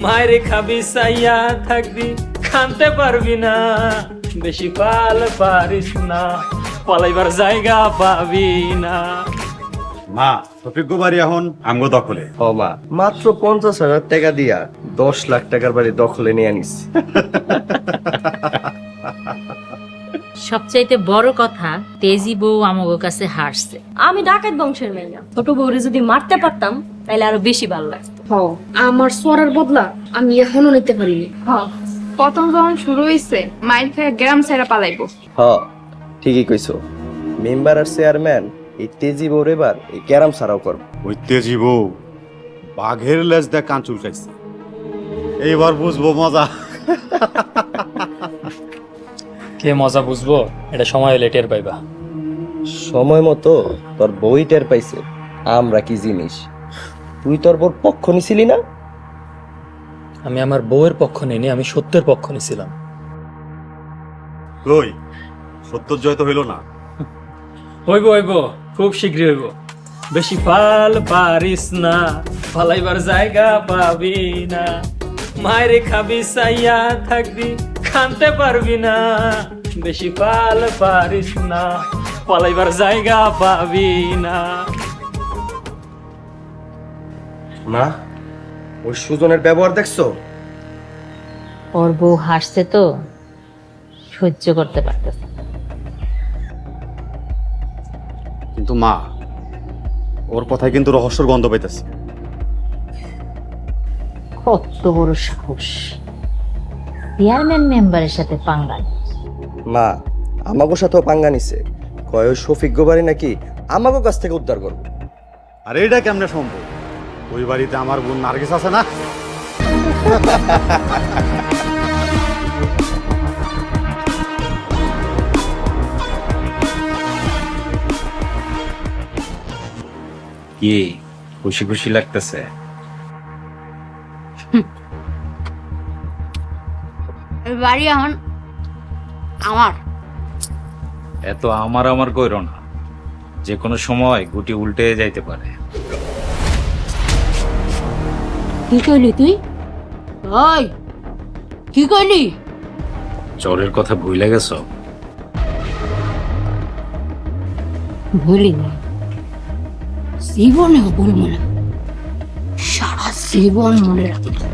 মায়েরে খাবি চাইয়া থাকবি খানতে পারবি না, বেশি পাল পারিস না, পালাইবার জায়গা পাবি না। মা শফিক বাড়ি এখন আমগো দখলে। ও মা, মাত্র 50,000 টাকা দিয়া 10 লাখ টাকার বাড়ি দখলে নিয়ে আনিস। সবচাইতে বড় কথা, তেজি বউ আমাগো কাছে হারছে। আমি ডাকাত বংশের মেয়ে, ছোট বউরে যদি মারতে পারতাম তাহলে আরো বেশি ভালো লাগতো। আমার সরার বদলা আমি এখনো নিতে পারিনি। প্রথম যখন শুরু হয়েছে মাইল খেয়ে গ্রাম ছেড়া পালাইবো। হ, ঠিকই কইছো। মেম্বার আর চেয়ারম্যান এই তেজি বউর এবার এই ক্যারাম ছাড়াও করব। ওই তেজি বউ বাঘের লেজ দেখ কান চুলকাইছে, এইবার বুঝবো মজা। কে মজা বুঝবো, এটা সময় হলে টের পাইবা। সময় মতো তোর বই টের পাইছে আমরা কি জিনিস। তুই তোর বউর পক্ষ নিছিলি না? আমি আমার বউয়ের পক্ষ নেইনি, আমি সত্যের পক্ষ নিছিলাম। কই সত্যর জয় তো হইল না। হইব হইব, খুব শীঘ্রই হইব। বেশি পাল পারিস না, পালাইবার জায়গা পাবি না, মায়েরে খাবি চাইয়া থাকবি খানতে পারবি না, বেশি পাল পারিস না, পালাইবার জায়গা পাবি না। মা, ওই সুজনের ব্যবহার দেখছো? ওর বউ হাসছে তো সহ্য করতে পারতেছে না। কিন্তু মা, ওর কথায় কিন্তু রহস্যর গন্ধ পাইতেছি। কত বড় সাহস, চেয়ারম্যান মেম্বারের সাথে পাঙ্গা। মা, আমাগো সাথেও পাঙ্গা নিছে, কয় ওই শফিক গোবারি নাকি আমাগো কাছ থেকে উদ্ধার করবো। আর এটা কেমনে সম্ভব? ওই বাড়িতে আমার বোন নার্গিস আছে না? কি খুশি খুশি লাগতেছে? বাড়ি এখন আমার। এত আমার আমার কইরো না, যে কোনো সময় গুটি উল্টে যাইতে পারে। কি কইলি তুই? ওই কি কইলি? চরের কথা ভুলে গেছো? ভুলি না, জীবনেও ভুলবো না, সারা জীবন মনে রাখবো।